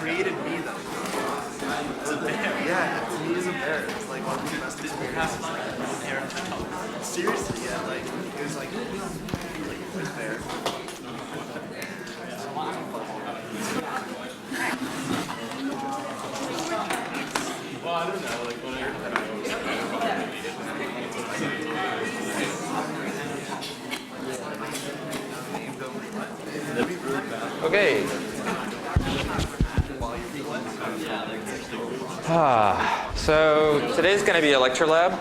created me though. It's a bear. Yeah, to me it's a bear. It's like one of the best experiences. Seriously, yeah, like it was like a bear. Well, I don't know, like when I Okay. So today's going to be a lecture lab.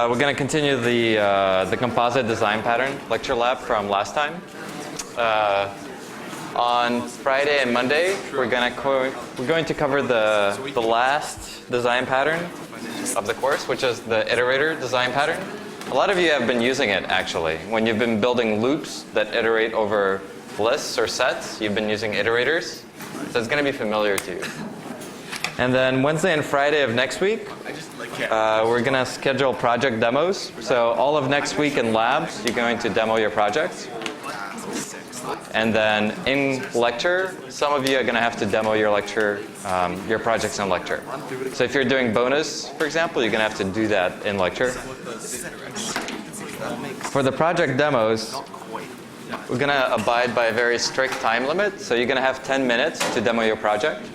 We're going to continue the composite design pattern lecture lab from last time. On Friday and Monday, we're going to cover the last design pattern of the course, which is the iterator design pattern. A lot of you have been using it actually. When you've been building loops that iterate over lists or sets, you've been using iterators. So it's going to be familiar to you. And then Wednesday and Friday of next week, we're going to schedule project demos. So all of next week in labs, you're going to demo your projects. And then in lecture, some of you are going to have to demo your lecture, your projects in lecture. So if you're doing bonus, for example, you're going to have to do that in lecture. For the project demos, we're going to abide by a very strict time limit. So you're going to have 10 minutes to demo your project.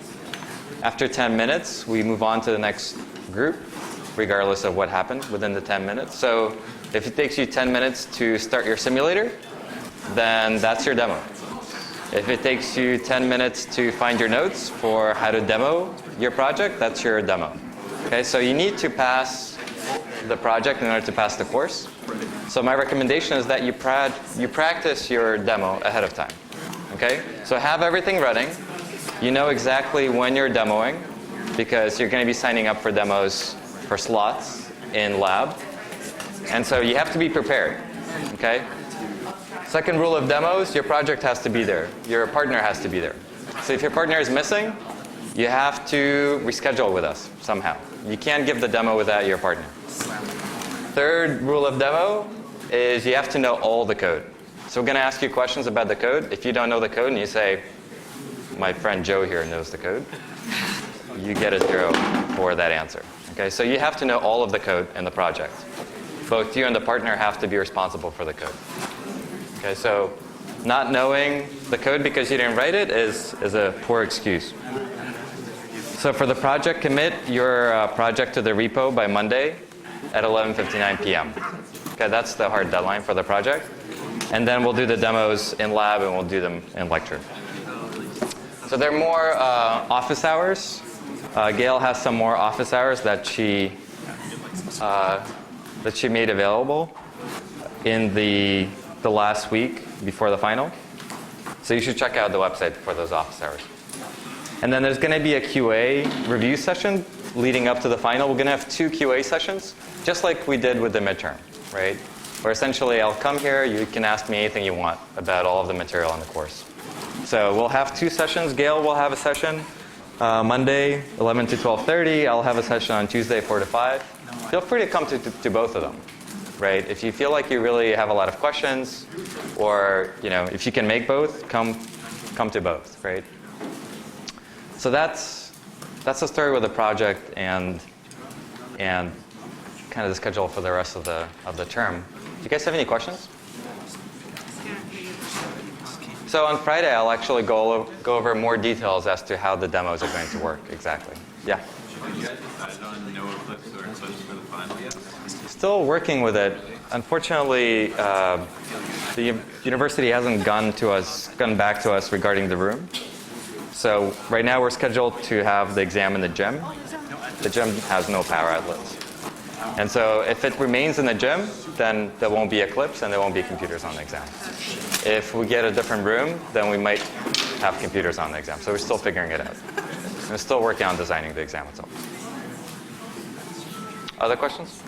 After 10 minutes, we move on to the next group, regardless of what happened within the 10 minutes. So if it takes you 10 minutes to start your simulator, then that's your demo. If it takes you 10 minutes to find your notes for how to demo your project, that's your demo. Okay, so you need to pass the project in order to pass the course. So my recommendation is that you practice your demo ahead of time. Okay, so have everything running. You know exactly when you're demoing because you're going to be signing up for demos for slots in lab. And so you have to be prepared. Okay? Second rule of demos, your project has to be there. Your partner has to be there. So if your partner is missing, you have to reschedule with us somehow. You can't give the demo without your partner. Third rule of demo is you have to know all the code. So we're going to ask you questions about the code. If you don't know the code and you say, my friend Joe here knows the code, you get a 0 for that answer. Okay, so you have to know all of the code in the project. Both you and the partner have to be responsible for the code. Okay, so not knowing the code because you didn't write it is a poor excuse. So for the project, commit your project to the repo by Monday at 11:59 p.m. Okay, that's the hard deadline for the project. And then we'll do the demos in lab and we'll do them in lecture. So there are more office hours. Gail has some more office hours that she made available in the last week before the final. So you should check out the website for those office hours. And then there's going to be a QA review session leading up to the final. We're going to have 2 QA sessions, just like we did with the midterm, right? Where essentially I'll come here, you can ask me anything you want about all of the material in the course. So we'll have 2 sessions. Gail will have a session Monday, 11 to 12:30. I'll have a session on Tuesday, 4 to 5. Feel free to come to both of them, right? If you feel like you really have a lot of questions, or if you can make both, come to both, right? So that's the story with the project and kind of the schedule for the rest of the term. Do you guys have any questions? So on Friday, I'll actually go over more details as to how the demos are going to work exactly. Yeah? Have you guys decided on no eclipse or eclipse for the final yet? Still working with it. Unfortunately, the university hasn't gone back to us regarding the room. So right now we're scheduled to have the exam in the gym. The gym has no power outlets. And so if it remains in the gym, then there won't be eclipse and there won't be computers on the exam. If we get a different room, then we might have computers on the exam. So we're still figuring it out. We're still working on designing the exam itself. Other questions?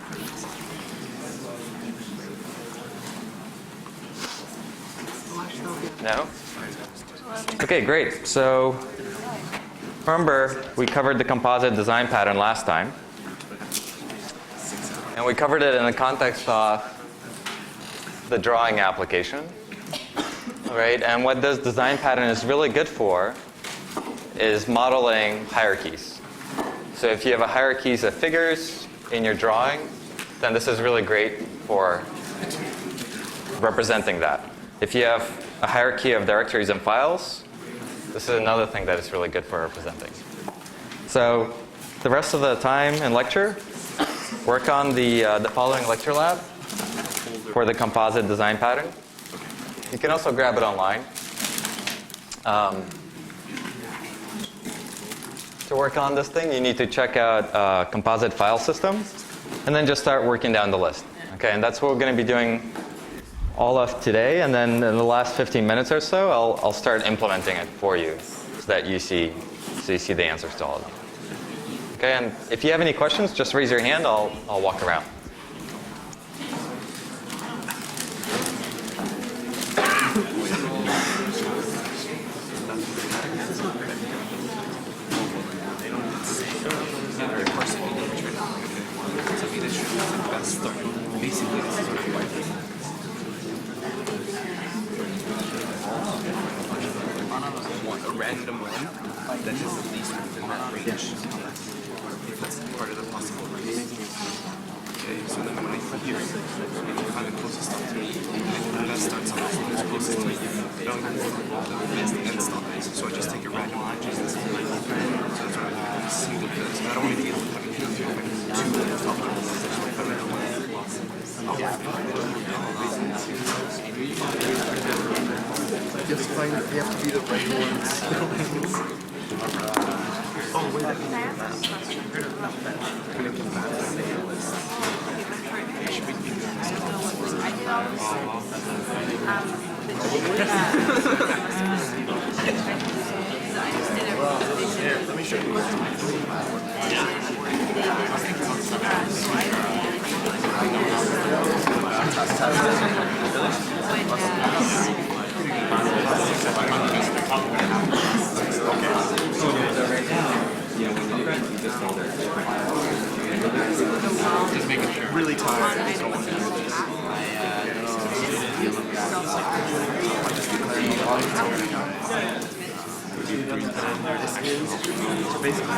No? Okay, great. So remember, we covered the composite design pattern last time. And we covered it in the context of the drawing application. Right? And what this design pattern is really good for is modeling hierarchies. So if you have a hierarchies of figures in your drawing, then this is really great for representing that. If you have a hierarchy of directories and files, this is another thing that is really good for representing. So the rest of the time in lecture, work on the following lecture lab for the composite design pattern. You can also grab it online. To work on this thing, you need to check out composite file system, and then just start working down the list. Okay, and that's what we're going to be doing all of today, and then in the last 15 minutes or so, I'll start implementing it for you, so that you see the answers to all of them. Okay, and if you have any questions, just raise your hand. I'll walk around. Basically, this is what I want a random one that is at least within that range. If that's part of the possible range. Okay, so then when I put here, I find the closest stop to me. And that starts off as closest to me. I don't know the best end stop is, so I just take a random one. So that's what I'm single because I don't want to get having two top levels. If I make one. Just find that they have to be the right ones. Oh, wait, I can ask a question. Let me show you. Just making sure. Really tired. I don't want to do this. So basically,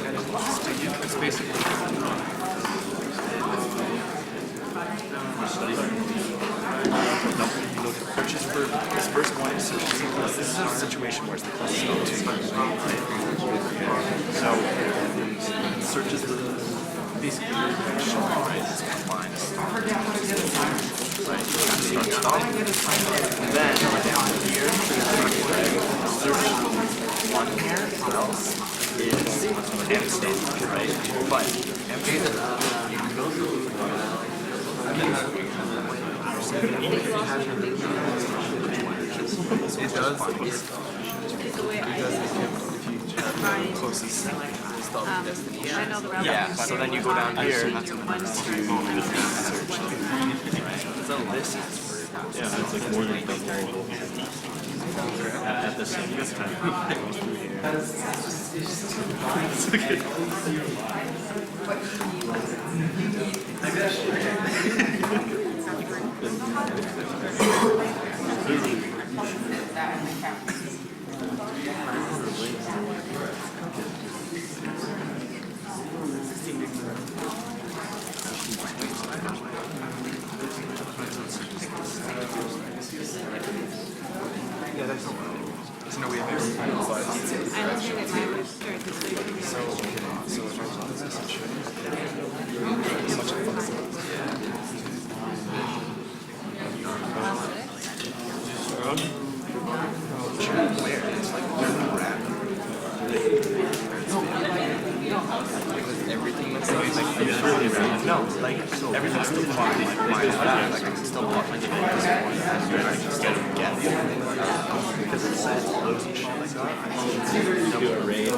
It's basically searches for this first one is searches for this is a situation where it's the closest node to you. So it searches the basically right? It's line stop. Right, start. And then down here, search one here else is empty state, right? But empty it does if you have closest stuff. Yeah, so then you go down here to search. So this is Yeah, it's like more than double at the same time. yeah, there's no way of verifying, but so if I run this, it should such a where it's like everything that's like no, like everything's still fine. Like minus that, like I can still block my game. I can still get because it says loads and shit like that. Do a raid. Yeah,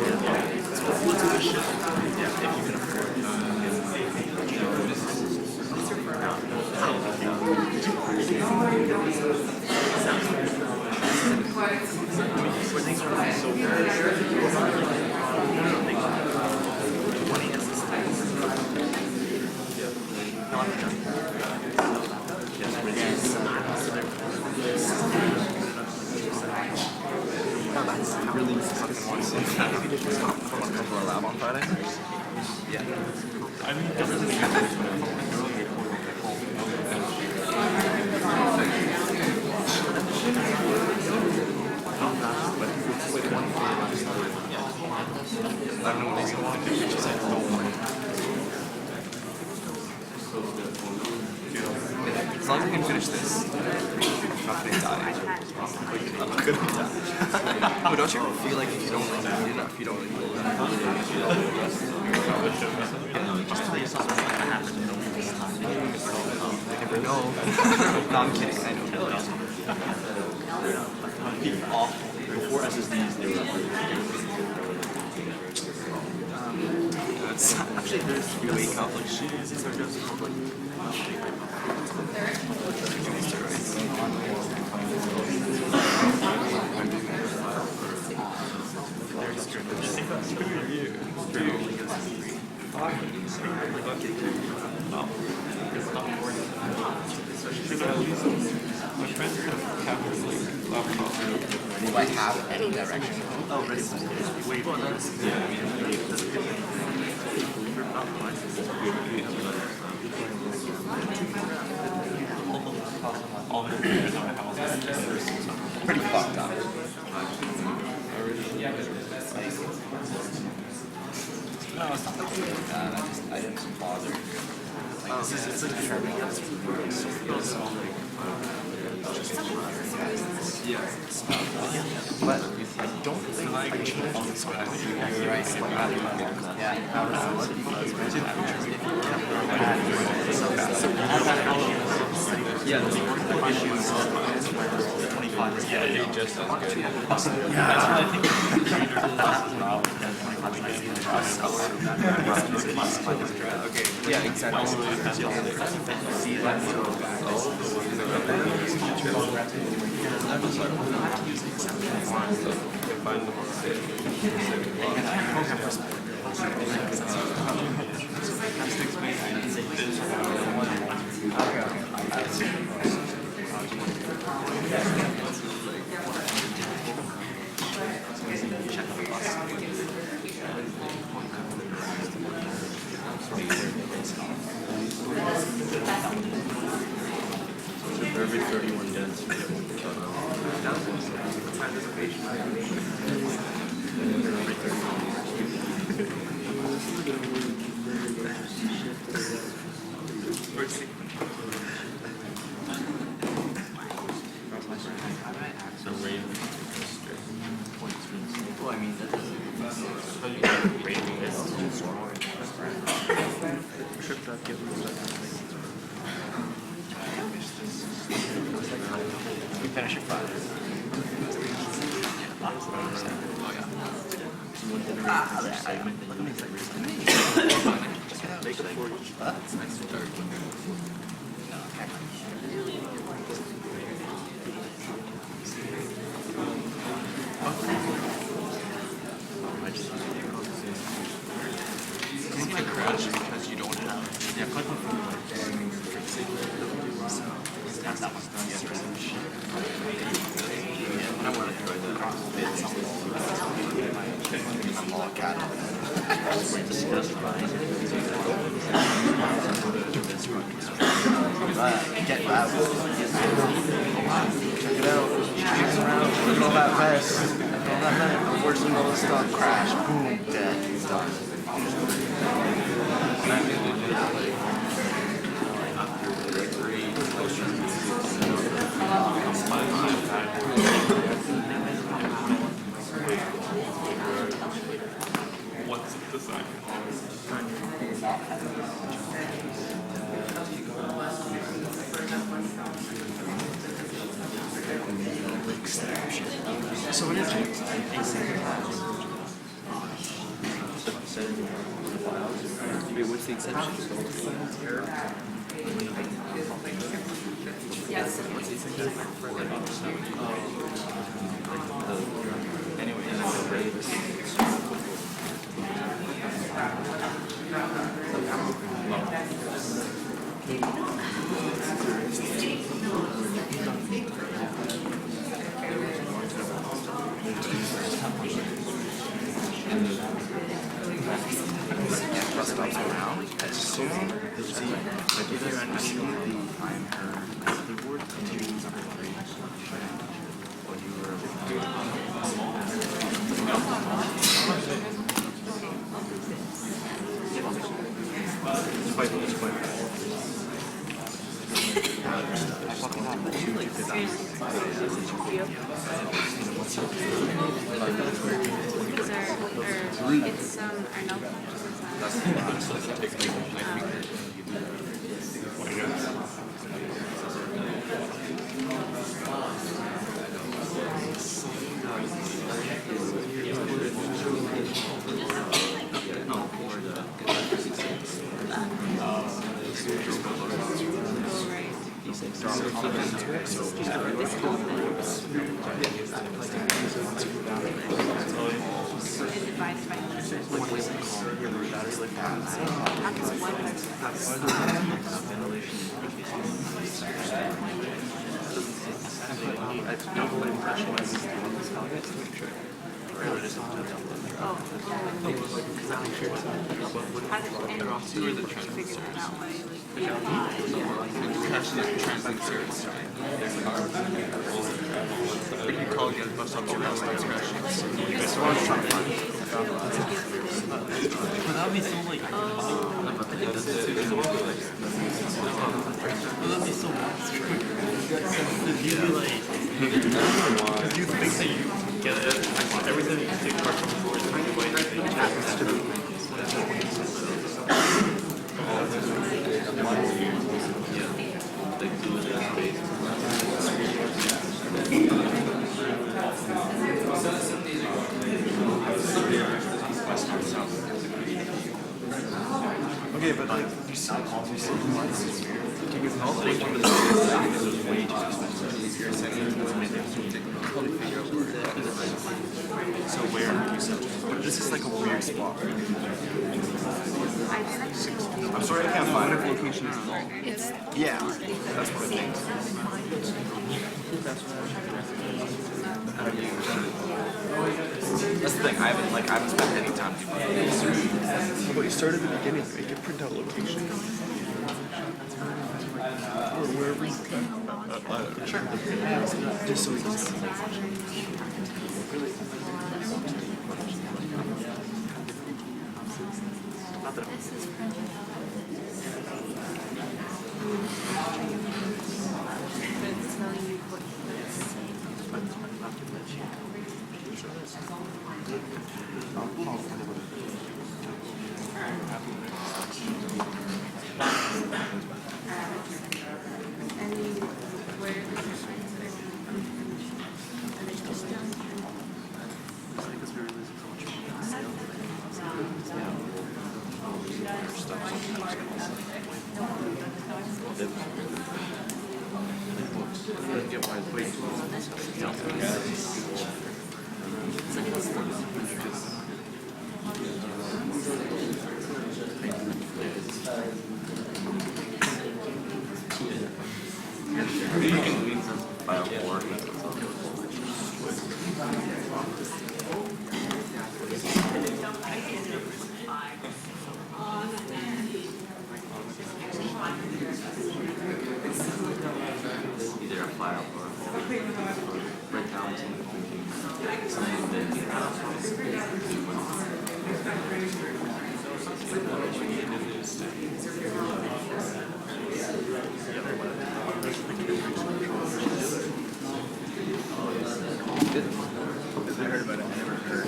if you can afford that's really fucking awesome. If you did just come to our lab on Friday? Yeah. I mean, it doesn't I don't know what these are. Just like, as long as we can finish this, I'm not gonna die. I'm not gonna die. But don't you ever feel like if you don't really need enough, you don't really need enough? Just tell yourself what's gonna happen. I never know. No, I'm kidding. I know. before SSDs, they were Actually, there's wake up like shit. These are just public. Do I have any direction? Oh, right. Wait, well, that's... Yeah, I mean, pretty fucked up. No, it's not like I didn't bother. Like, this is, it's like a terminal. Yeah. But I don't think I changed this one. Right. Yeah. Yeah. yeah, it just as good. That's what I think. Okay. Yeah, exactly. See that? 31 dense. Well, I mean, we finish at 5. Crash because you don't have. Yeah, click on that's that one. I want to try the I'm all cat. Get that. Check it out. Look at all that vest. Where's the most stock crash? Boom, dead. Done. What's the sign? So what is it? Wait, what's the exception? Yes. What's the exception? Anyway, as soon as either I see the I'm her keyboard continues number 3 when you were It's our no. Divided by If you call again, bus stop, you're crashing. But that would be so like. That'd be so you'd be like. Because you think that you get it. Everything that you take apart from before is kind of way that it happens to be. Okay, but like, you see, all the way to the way too expensive. You're sending it to me, probably figure out where it is. So where you said, this is like a weird spot. I'm sorry, I can't find it. Location is long. Yeah, that's what I think. That's the thing. I haven't spent any time doing this. How about you start at the beginning? Make it print out location. Just so we can not that either a file or break down I heard about it, I never heard.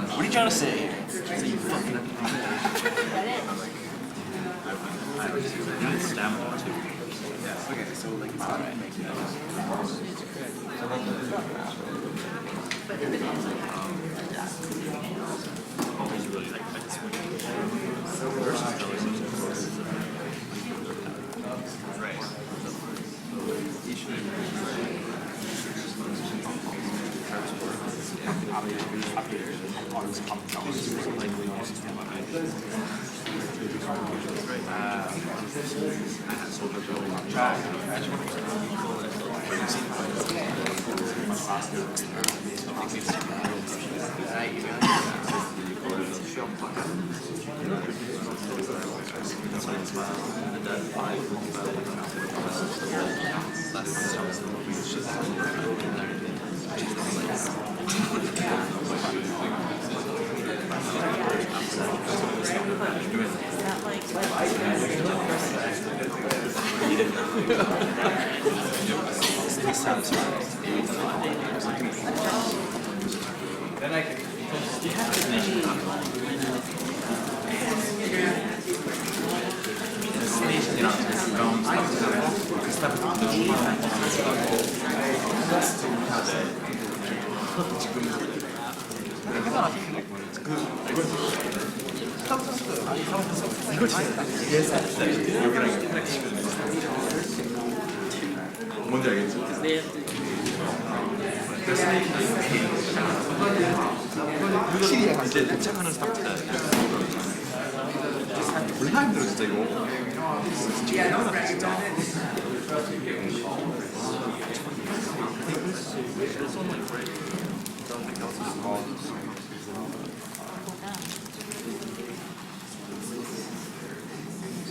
What are you trying to say? So you fucking stamina too. Yeah. Okay, so like it's not right. Always really like this one. Right. Then I can. 뭔지 알겠죠? 확실히 이제 도착하는 스타트가 졸라 힘들어 진짜 이거. 진짜 This one like right. Something else is small.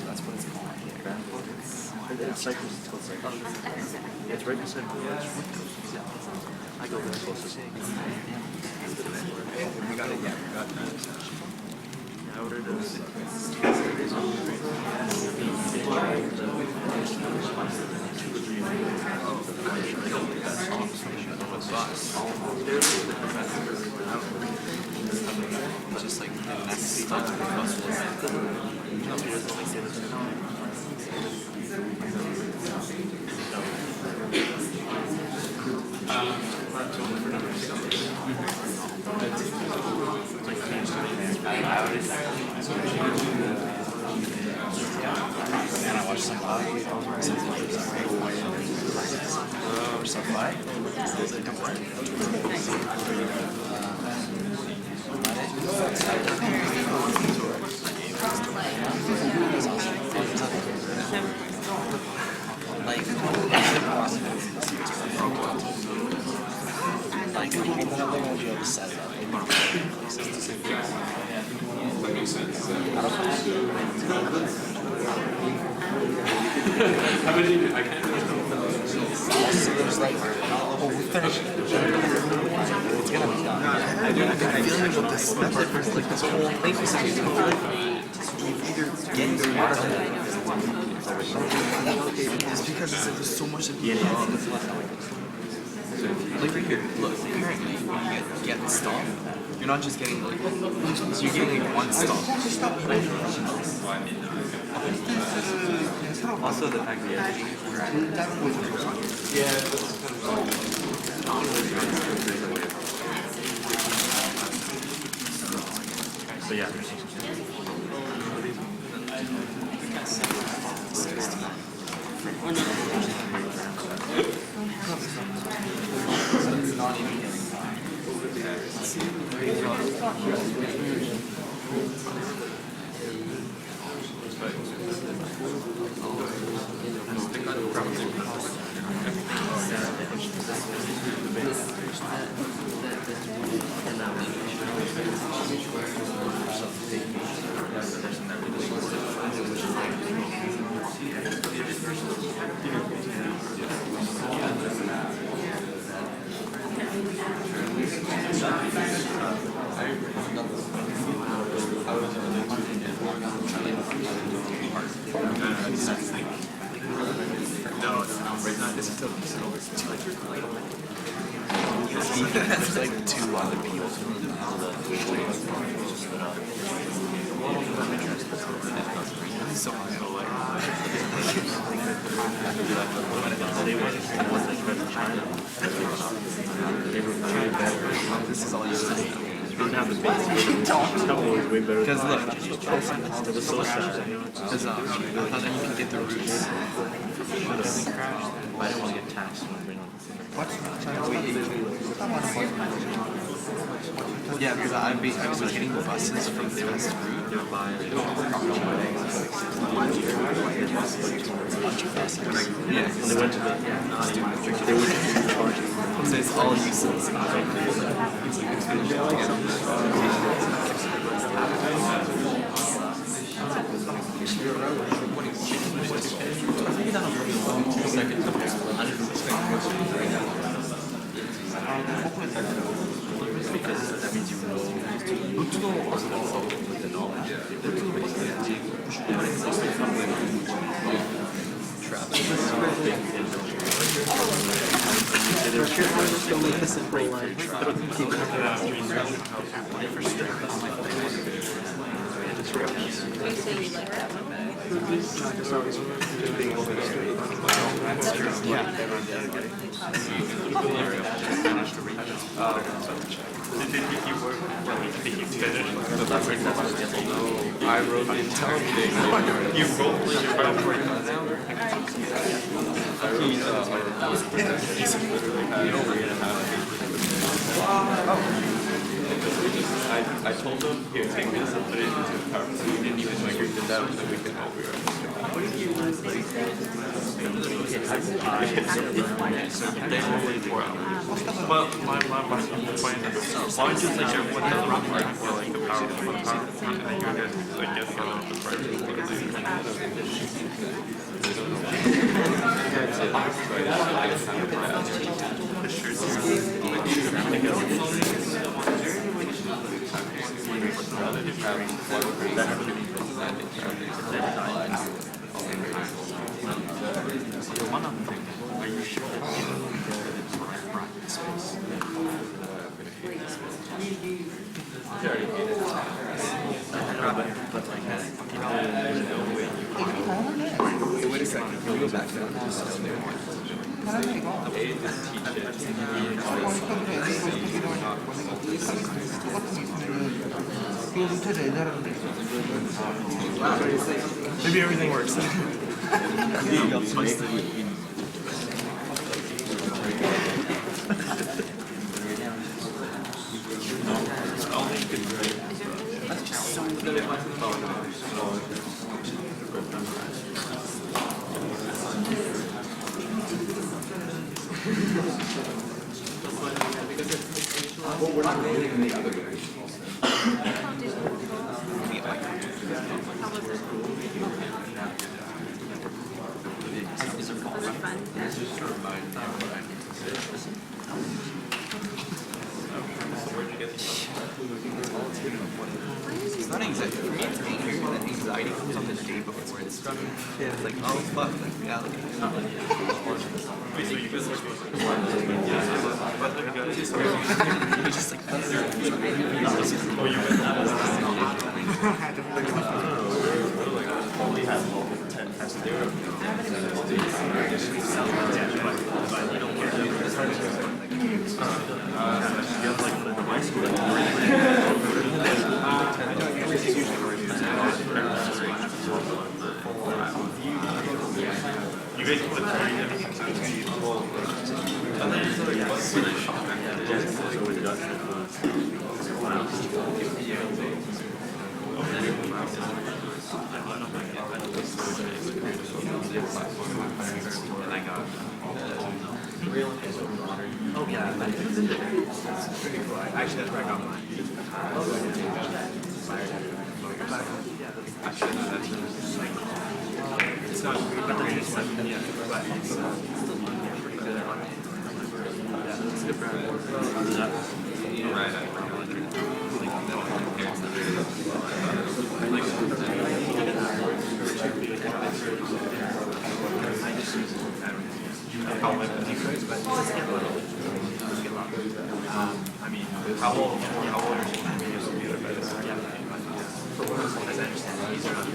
That's what it's called here. It's cycles. It's called cycles. It's right beside the village. I go very close to seeing. We got it, yeah, we got that. Yeah, what it is. It's just like the next step of the puzzle and I watched some or some It's because there's so much of it. Like right here, look, currently when you get stuff, you're not just getting like, you're getting like one stop. Also the fact that so yeah. Not even getting There's like two other people. So They were way better. this is all you say. They didn't have the base. Couple was way better. Because look, It was so sad. because how then you can get the roots. I didn't want to get taxed when I bring on the thing. Yeah, because I was getting the buses from the West route. They were buying Yeah, and they went to the they were charging. so it's all useless. Because that means you know with the knowledge. I wrote the entire thing. You rolled I told him, here, take this and put it into a PowerPoint. He didn't even like, did that, so we can help you. They only 4 hours. But my point is, why don't you take care of what the rough market for like the power, and then you guys like get the price. One other thing, are you sure that you can get it into the right bracket space? But like, Wait a second. Can we go back down? maybe everything works. It's not anxiety. For me, it's anger. That anxiety comes on the day before it's done. Yeah, it's like, oh fuck, like reality. You're just like, You guys put 30 oh yeah, actually that's where I got mine. Actually, no, that's it's not but then it's like, yeah, but it's pretty good at like, yeah, it's a good brand. Right, I mean, how old are you? As I understand, these are not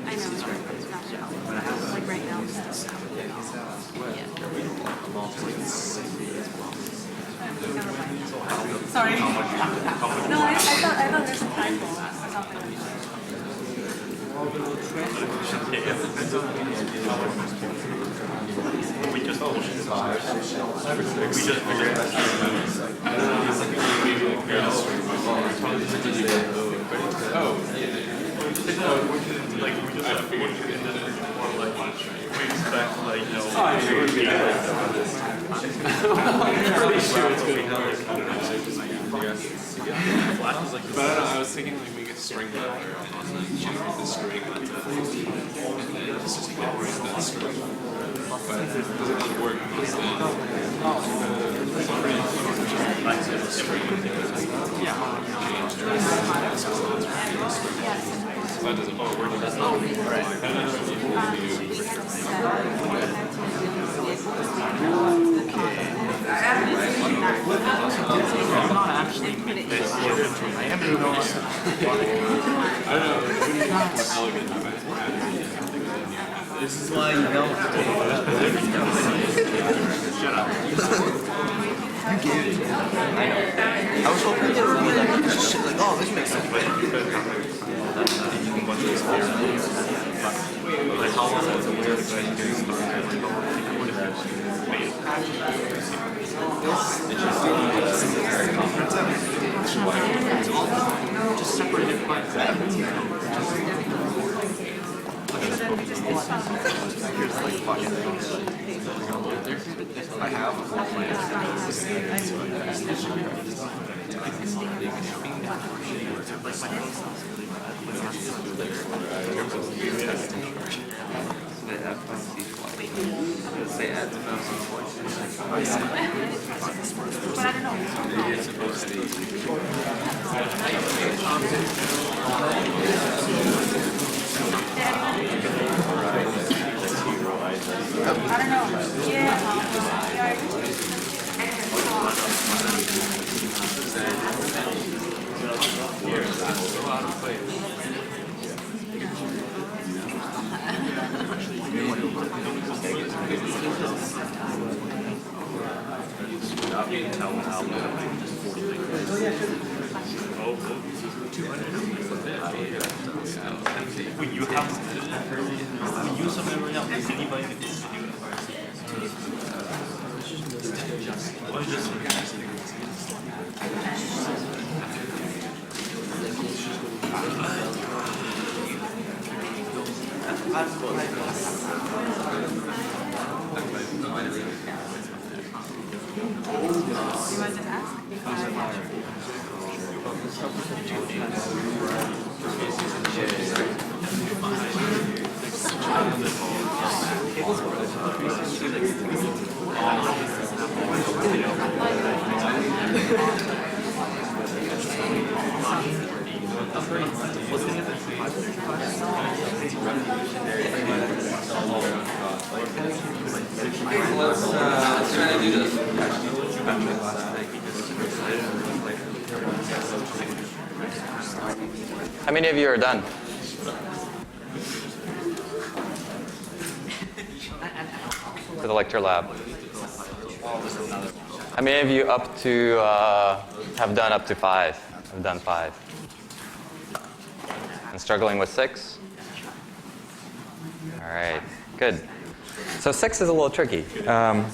I know, it's not like right now. Sorry. No, I thought there's a typo or something. We just figured we expect like, you know, I'm pretty sure it's good. Flash is like, But I don't know, I was thinking like make a string letter and like generate the string on the and then just incorporate that string. But it doesn't really work because then so that doesn't work. Right. I don't know if you can do I'm not actually make this. I am doing this. I don't know, it wouldn't be more elegant if I had This is why you don't. Shut up. You get it. I know. I was hoping it would be like shit, like, oh, this makes sense. Like how long was it when you guys getting started? Like how long do you think it would have been? But I don't know. I don't know. When you have, when you use a memory app, is anybody can do it? Or just You want to ask? Let's try to do this. How many of you are done? For the lecture lab. How many of you up to have done up to 5? Have done 5. And struggling with 6? All right, good. So 6 is a little tricky. So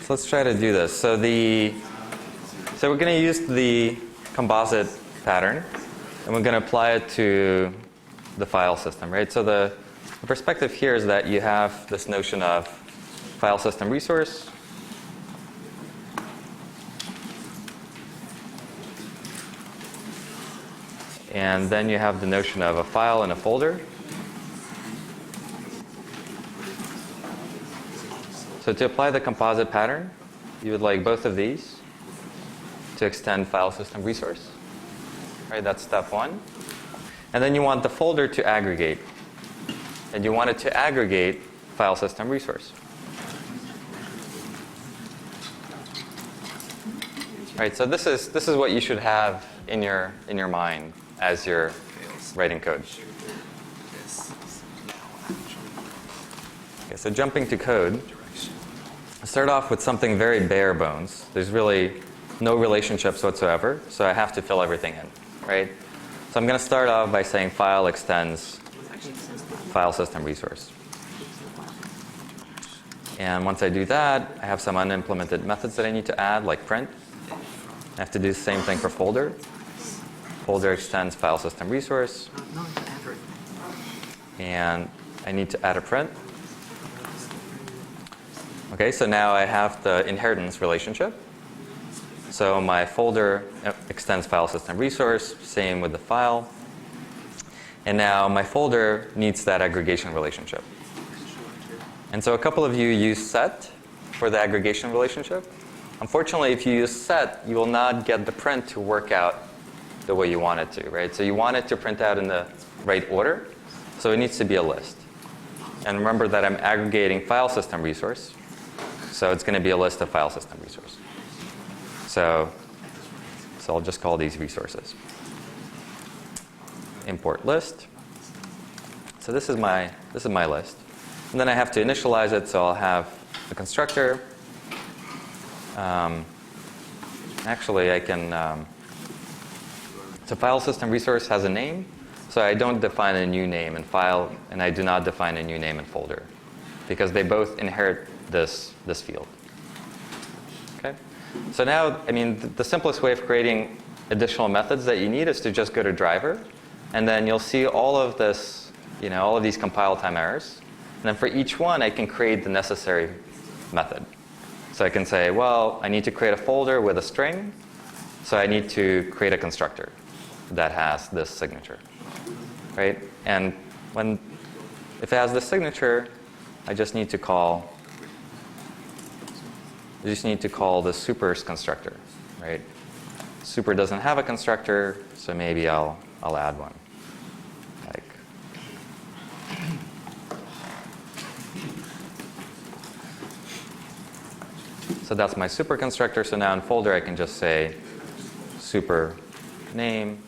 let's try to do this. So we're going to use the composite pattern, and we're going to apply it to the file system, right? So the perspective here is that you have this notion of file system resource. And then you have the notion of a file and a folder. So to apply the composite pattern, you would like both of these to extend file system resource. Right, that's step 1. And then you want the folder to aggregate. And you want it to aggregate file system resource. Right, so this is what you should have in your mind as you're writing code. Okay, so jumping to code, I start off with something very bare bones. There's really no relationships whatsoever, so I have to fill everything in, right? So I'm going to start off by saying file extends file system resource. And once I do that, I have some unimplemented methods that I need to add, like print. I have to do the same thing for folder. Folder extends file system resource. And I need to add a print. Okay, so now I have the inheritance relationship. So my folder extends file system resource, same with the file. And now my folder needs that aggregation relationship. And so a couple of you use set for the aggregation relationship. Unfortunately, if you use set, you will not get the print to work out the way you want it to, right? So you want it to print out in the right order, so it needs to be a list. And remember that I'm aggregating file system resource, so it's going to be a list of file system resource. So I'll just call these resources. Import list. So this is my list. And then I have to initialize it, so I'll have a constructor. Actually, I can. So file system resource has a name, so I don't define a new name in file, and I do not define a new name in folder, because they both inherit this field. Okay. So now, I mean, the simplest way of creating additional methods that you need is to just go to driver, and then you'll see all of this, all of these compile time errors. And then for each one, I can create the necessary method. So I can say, well, I need to create a folder with a string, So I need to create a constructor that has this signature, right? And if it has this signature, I just need to call the super's constructor, right? Super doesn't have a constructor, so maybe I'll add one. Like, so that's my super constructor. So now in folder, I can just say super name.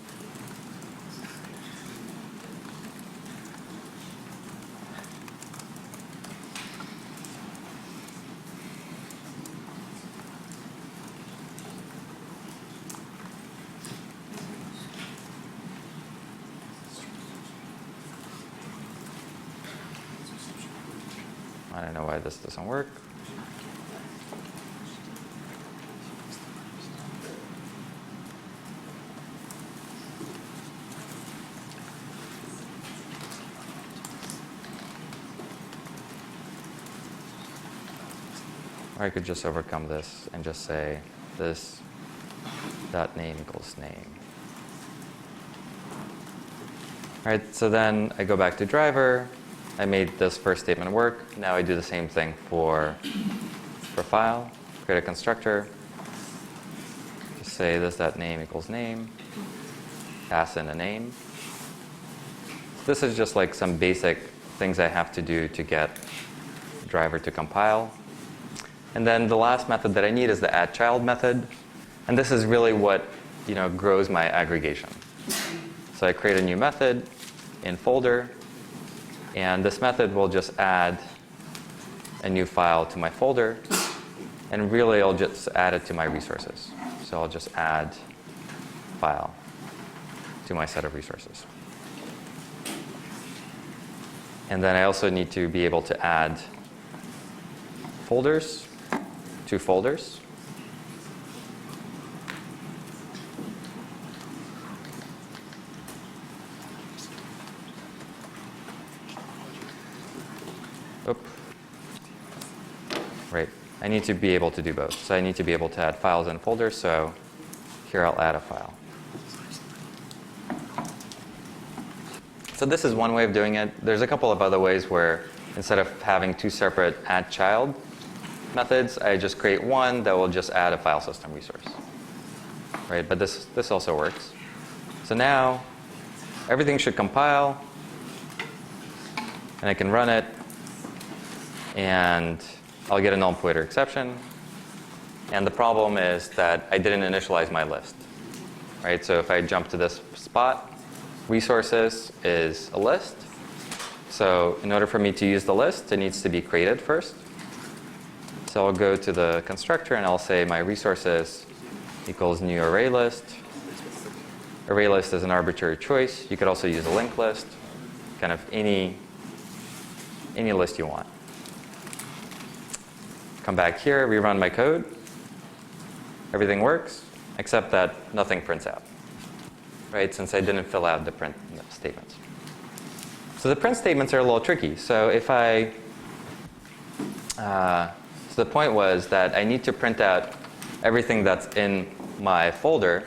I don't know why this doesn't work. Or I could just overcome this and just say this dot name equals name. All right, so then I go back to driver. I made this first statement work. Now I do the same thing for file. Create a constructor. Just say this dot name equals name. Pass in a name. This is just like some basic things I have to do to get driver to compile. And then the last method that I need is the addChild method. And this is really what grows my aggregation. So I create a new method in folder. And this method will just add a new file to my folder. And really, I'll just add it to my resources. So I'll just add file to my set of resources. And then I also need to be able to add folders to folders. Right. I need to be able to do both. So I need to be able to add files and folders. So here I'll add a file. So this is one way of doing it. There's a couple of other ways where instead of having two separate addChild methods, I just create one that will just add a file system resource. Right? But this also works. So now everything should compile. And I can run it. And I'll get a null pointer exception. And the problem is that I didn't initialize my list. Right? So if I jump to this spot, resources is a list. So in order for me to use the list, it needs to be created first. So I'll go to the constructor and I'll say my resources equals new array list. Array list is an arbitrary choice. You could also use a linked list, kind of any list you want. Come back here, rerun my code. Everything works, except that nothing prints out, right? Since I didn't fill out the print statements. So the print statements are a little tricky. So if so the point was that I need to print out everything that's in my folder,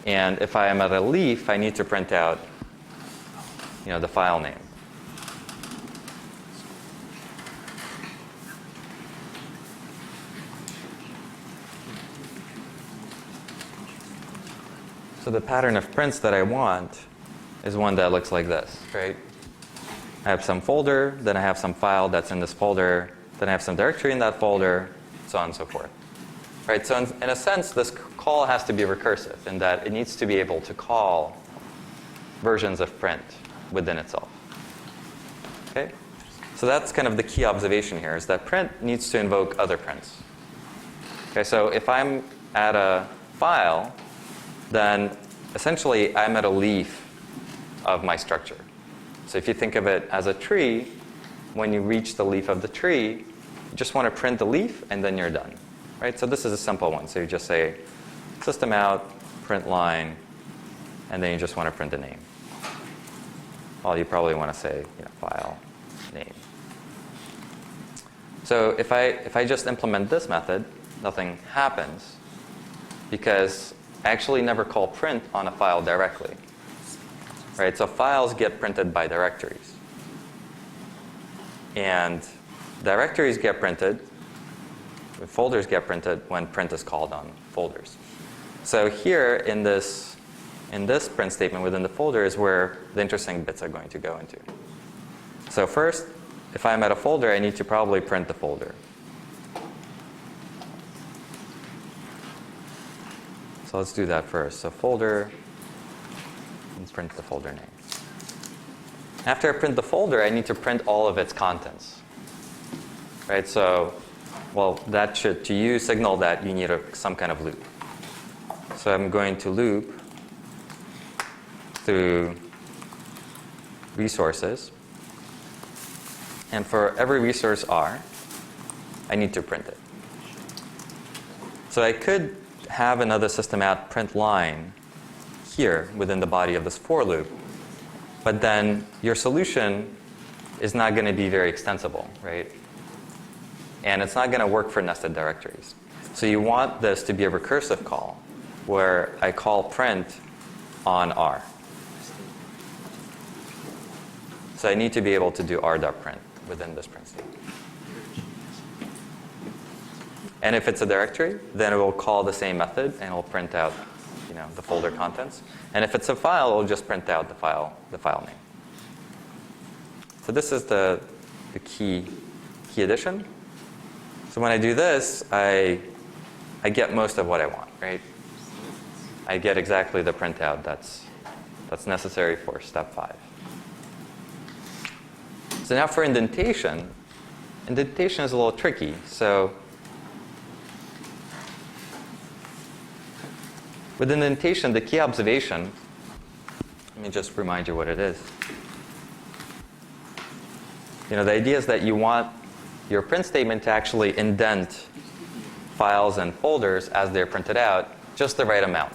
and if I am at a leaf, I need to print out, the file name. So the pattern of prints that I want is one that looks like this, right? I have some folder, then I have some file that's in this folder, then I have some directory in that folder, so on and so forth. Right? So in a sense, this call has to be recursive in that it needs to be able to call versions of print within itself. Okay? So that's kind of the key observation here, is that print needs to invoke other prints. Okay, so if I'm at a file, then essentially I'm at a leaf of my structure. So if you think of it as a tree, when you reach the leaf of the tree, you just want to print the leaf and then you're done. Right? So this is a simple one. So you just say system out, print line, and then you just want to print the name. Well, you probably want to say file name. So if I just implement this method, nothing happens because I actually never call print on a file directly. Right? So files get printed by directories. And directories get printed, folders get printed when print is called on folders. So here in this print statement within the folder is where the interesting bits are going to go into. So first, if I'm at a folder, I need to probably print the folder. So let's do that first. So folder, and print the folder name. After I print the folder, I need to print all of its contents. Right? So, well, that should, to you, signal that you need some kind of loop. So I'm going to loop through resources. And for every resource R, I need to print it. So I could have another system out print line here within the body of this for loop. But then your solution is not going to be very extensible, right? And it's not going to work for nested directories. So you want this to be a recursive call where I call print on R. So I need to be able to do r.print within this print statement. And if it's a directory, then it will call the same method and it will print out, the folder contents. And if it's a file, it will just print out the file name. So this is the key addition. So when I do this, I get most of what I want, right? I get exactly the printout that's necessary for step 5. So now for indentation is a little tricky. So with indentation, the key observation, let me just remind you what it is. The idea is that you want your print statement to actually indent files and folders as they're printed out just the right amount.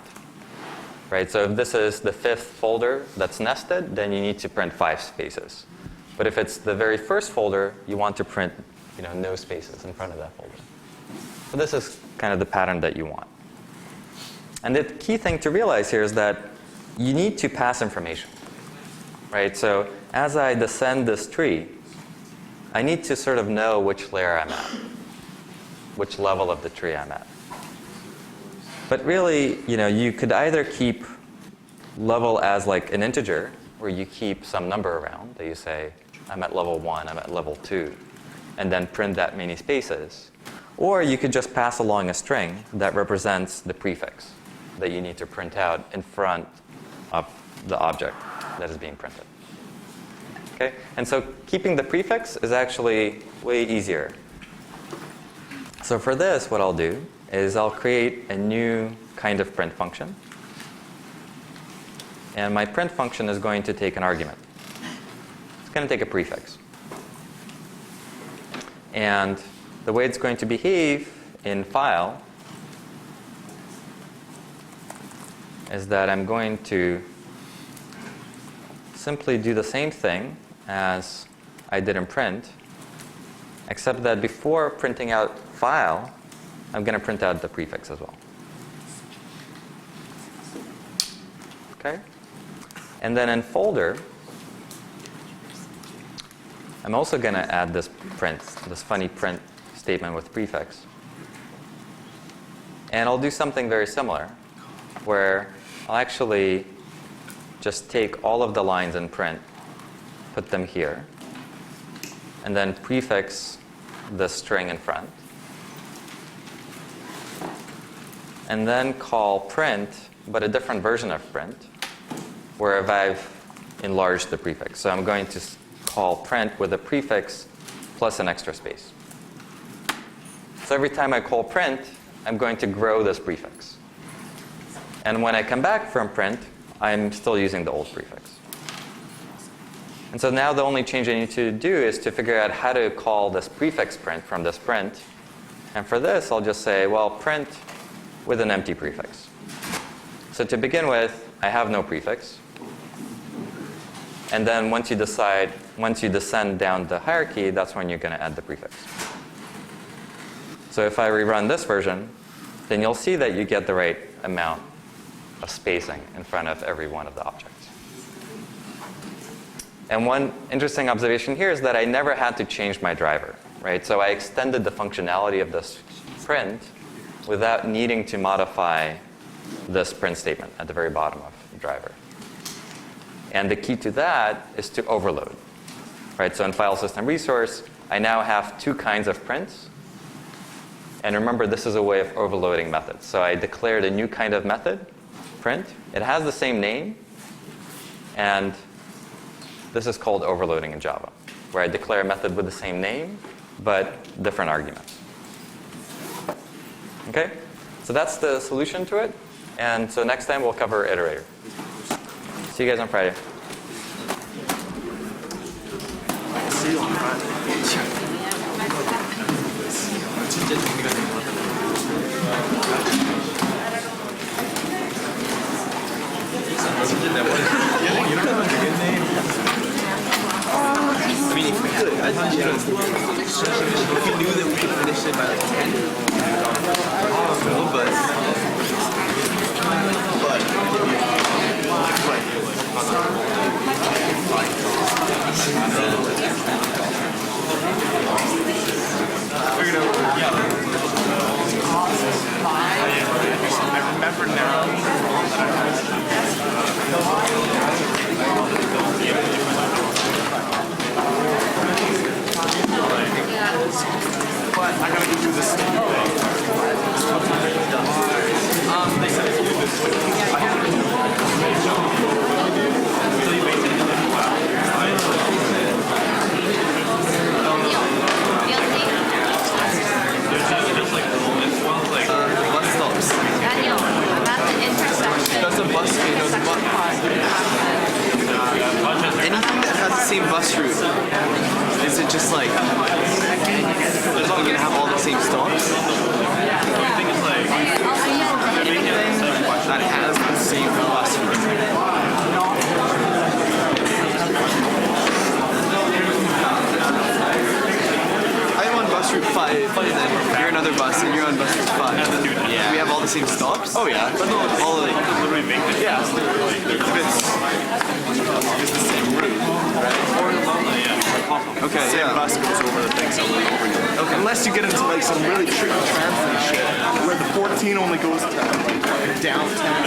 Right? So if this is the 5th folder that's nested, then you need to print 5 spaces. But if it's the very first folder, you want to print no spaces in front of that folder. So this is kind of the pattern that you want. And the key thing to realize here is that you need to pass information. Right? So as I descend this tree, I need to sort of know which layer I'm at, which level of the tree I'm at. But really, you could either keep level as like an integer, where you keep some number around that you say, I'm at level 1, I'm at level 2, and then print that many spaces. Or you could just pass along a string that represents the prefix that you need to print out in front of the object that is being printed. Okay? And so keeping the prefix is actually way easier. So for this, what I'll do is I'll create a new kind of print function. And my print function is going to take an argument. It's going to take a prefix. And the way it's going to behave in file is that I'm going to simply do the same thing as I did in print, except that before printing out file, I'm going to print out the prefix as well. Okay? And then in folder, I'm also going to add this print, this funny print statement with prefix. And I'll do something very similar, where I'll actually just take all of the lines in print, put them here, and then prefix the string in front. And then call print, but a different version of print, where I've enlarged the prefix. So I'm going to call print with a prefix plus an extra space. So every time I call print, I'm going to grow this prefix. And when I come back from print, I'm still using the old prefix. And so now the only change I need to do is to figure out how to call this prefix print from this print. And for this, I'll just say, well, print with an empty prefix. So to begin with, I have no prefix. And then once you descend down the hierarchy, that's when you're going to add the prefix. So if I rerun this version, then you'll see that you get the right amount of spacing in front of every one of the objects. And one interesting observation here is that I never had to change my driver, right? So I extended the functionality of this print without needing to modify this print statement at the very bottom of the driver. And the key to that is to overload, right? So in file system resource, I now have two kinds of prints. And remember, this is a way of overloading methods. So I declared a new kind of method, print. It has the same name, and this is called overloading in Java, where I declare a method with the same name, but different arguments. Okay? So that's the solution to it. And so next time we'll cover iterator. See you guys on Friday. See you on Friday. I mean, if we could, I think if we knew that we could finish it by like 10, I remember now. But I gotta go do this thing. They said if you do this way, I have to do bus stops. Daniel, about the intersection. Does a bus anything that has the same bus route? Is it just like it's all gonna have all the same stops? That has the same bus route. I'm on bus route 5, and then you're another bus, and you're on bus route 5. Yeah. We have all the same stops? Oh yeah. But no, all of it. Yeah. If it's the same route, right? Okay, yeah. Bus goes over the things over and over again. Okay. Unless you get into like some really tricky translate shit, where the 14 only goes to like downtown.